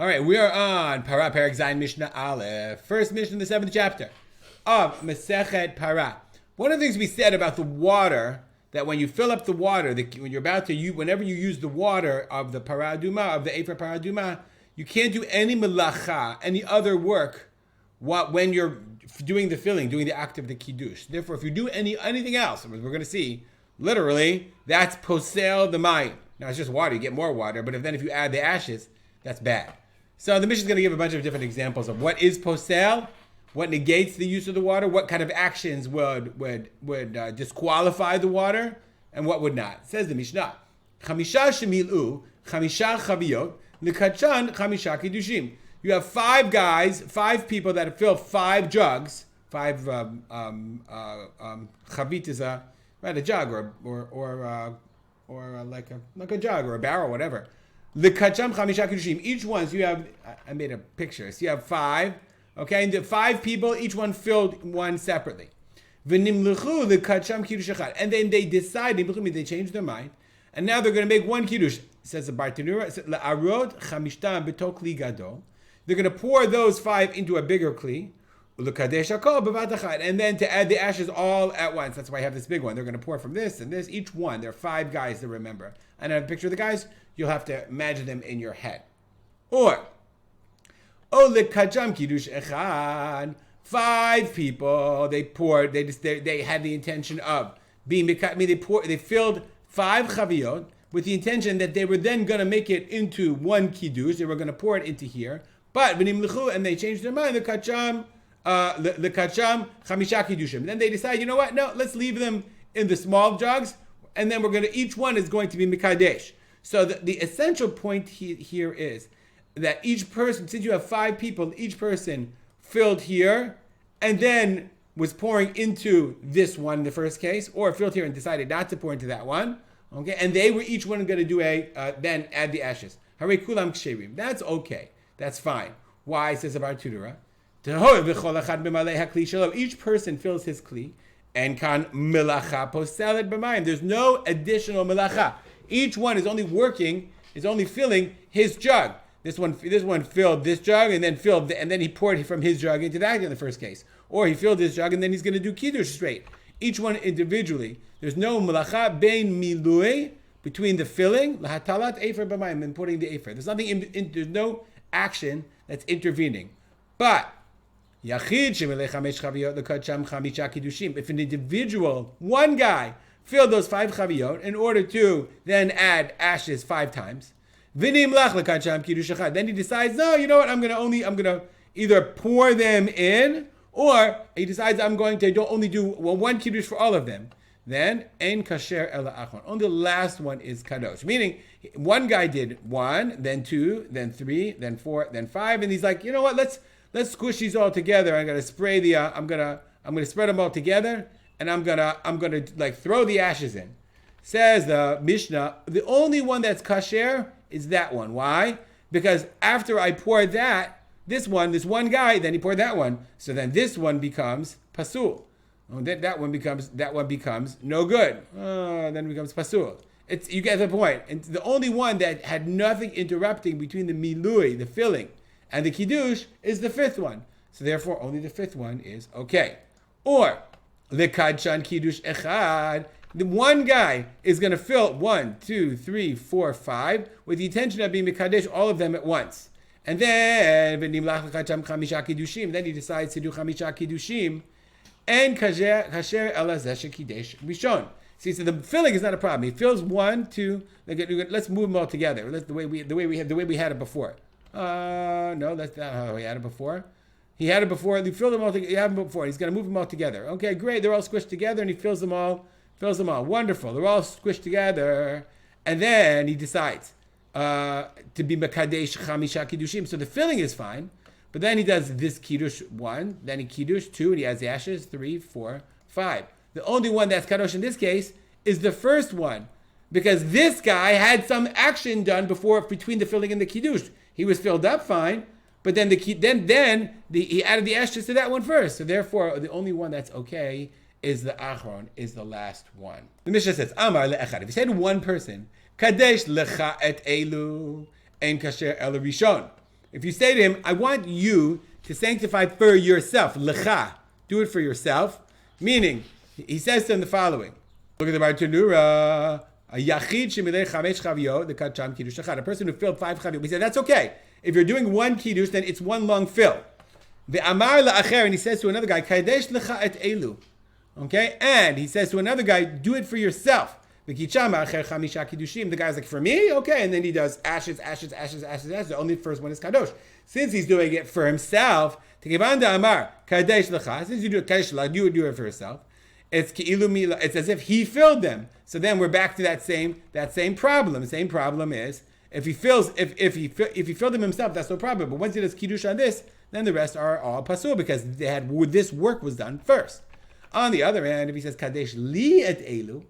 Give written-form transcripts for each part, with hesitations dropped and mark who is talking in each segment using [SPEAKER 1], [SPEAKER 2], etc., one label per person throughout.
[SPEAKER 1] All right, we are on Parah Perek Zayin Mishnah Aleph, first Mishnah in the 7th chapter of Masechet Parah. One of the things we said about the water, that when you fill up the water, when you're about to use, whenever you use the water of the Parah Adumah, of the Ephah Parah Adumah, you can't do any melacha, any other work, when you're doing the filling, doing the act of the kiddush. Therefore, if you do anything else, as we're going to see, literally, that's posel the mayim. Now it's just water; you get more water. But if you add the ashes, that's bad. So the Mishnah is going to give a bunch of different examples of what is posel, what negates the use of the water, what kind of actions would disqualify the water, and what would not. It says the Mishnah, Chamisha shemilu, chamisha chaviyot, likachan chamisha kiddushim. You have 5 guys, 5 people that fill 5 jugs. 5 chavit is a jug or like a jug or a barrel, whatever. Likacham chamisha kiddushim. Each one, so you have, I made a picture. So you have 5, okay, and the 5 people, each one filled one separately. V'nimluchu likacham kiddush echad. And then they decide, they change their mind, and now they're going to make one kiddush. Says the Bartanura, la'arot chamishtam betok kli gadol. They're going to pour those 5 into a bigger kli, and then to add the ashes all at once. That's why I have this big one. They're going to pour from this and this, each one. There are 5 guys to remember. And I have a picture of the guys. You'll have to imagine them in your head. Or, lekajam kiddush echad. 5 people, they poured, they had the intention of being, they filled 5 chaviyot with the intention that they were then going to make it into one kiddush. They were going to pour it into here. But and they changed their mind. The kacham chamisha kiddushim. Then they decide, you know what? No, let's leave them in the small jugs, and then each one is going to be mikadesh. So the essential point here is that each person, since you have 5 people, each person filled here, and then was pouring into this one in the first case, or filled here and decided not to pour into that one. Okay, and they were each one going to do then add the ashes. Hare kulam ksherim. That's okay. That's fine. Why? Says about Tudura. Each person fills his kli, and kan melacha poselet b'mayim. There's no additional melacha. Each one is only filling his jug. This one filled this jug, and then he poured from his jug into that in the first case. Or he filled his jug, and then he's going to do kiddush straight. Each one individually. There's no melacha bein milui, between the filling, lahatalat efer b'mayim, and putting the efer. There's nothing there's no action that's intervening. But yachid shemelech chamesh chaviyot lekacham chamisha kiddushim. If an individual, one guy, filled those 5 chaviyot in order to then add ashes 5 times, vinim lach lekacham kiddush echad. Then he decides, no, you know what? I'm gonna either pour them in, or he decides I'm going to only do one kiddush for all of them. Then ein kasher ela achron. Only the last one is kadosh. Meaning, one guy did 1, then 2, then 3, then 4, then 5, and he's like, you know what? Let's squish these all together. I'm gonna spray I'm gonna spread them all together, and I'm gonna like throw the ashes in. Says the Mishnah, the only one that's kasher is that one. Why? Because after I pour this one guy, then he poured that one. So then this one becomes pasul. That one becomes no good. Then it becomes pasul. You get the point. And the only one that had nothing interrupting between the milui, the filling, and the kiddush is the 5th one. So therefore, only the 5th one is okay. Or the kadchan kiddush echad. The one guy is going to fill 1, 2, 3, 4, 5 with the intention of being mikadesh all of them at once. And then he decides to do chamisha kiddushim. And kasher ela zeh shekidesh rishon. See, so the filling is not a problem. He fills 1, 2. Let's move them all together. That's the way we had it before. No, that's not how he had it before. He had it before. He filled them all together. He had them before. He's going to move them all together. Okay, great. They're all squished together, and he fills them all. Wonderful. They're all squished together, and then he decides to be mekadesh chamisha kiddushim. So the filling is fine. But then he does this kiddush 1, then he kiddush 2, and he adds the ashes 3, 4, 5. The only one that's kadosh in this case is the first one, because this guy had some action done between the filling and the kiddush. He was filled up fine, but then he added the ashes to that one first. So therefore, the only one that's okay is the achron, is the last one. The Mishnah says, Amar le'echad. If you say to one person, kadesh lecha et elu, ein kasher el rishon. If you say to him, I want you to sanctify for yourself, lecha, do it for yourself, meaning, he says to him the following. Look at the Bartanura. A yachid shemilei chamesh chaviyot, the kacham kiddush echad. A person who filled 5 chaviyot. We said that's okay. If you're doing 1 kiddush, then it's 1 long fill. The amar la'acher, and he says to another guy, kadesh lecha et elu. Okay, and he says to another guy, do it for yourself. The kichama acher chamisha kiddushim. The guy's like, for me, okay, and then he does ashes. The only first one is kadosh. Since he's doing it for himself, tekivanda amar kadesh lecha. Since you do it kadesh lecha, you would do it for yourself. It's as if he filled them. So then we're back to that same problem. The same problem is if he filled them himself, that's no problem. But once he does kiddush on this, then the rest are all pasul because this work was done first. On the other hand, if he says kadesh li et elu,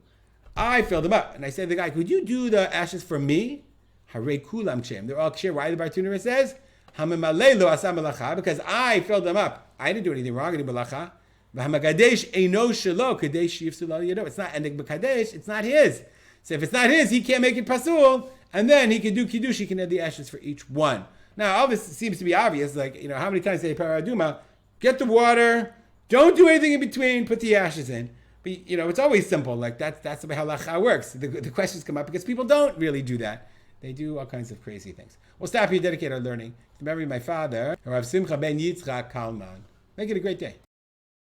[SPEAKER 1] I filled them up, and I say to the guy, could you do the ashes for me? Hare kulam kshem. They're all ksher. Why the Bartanura says hamemale lo asa melacha, because I filled them up. I didn't do anything wrong. I didn't melacha. It's not, and the Kadesh, it's not his. So if it's not his, he can't make it pasul, and then he can do kiddush, he can add the ashes for each one. Now, all this seems to be obvious, like, how many times say Parah Adumah, get the water, don't do anything in between, put the ashes in. But, it's always simple, like that's the way halacha works. The questions come up because people don't really do that. They do all kinds of crazy things. We'll stop here, dedicate our learning to the memory of my father, Rav Simcha ben Yitzchak Kalman. Make it a great day.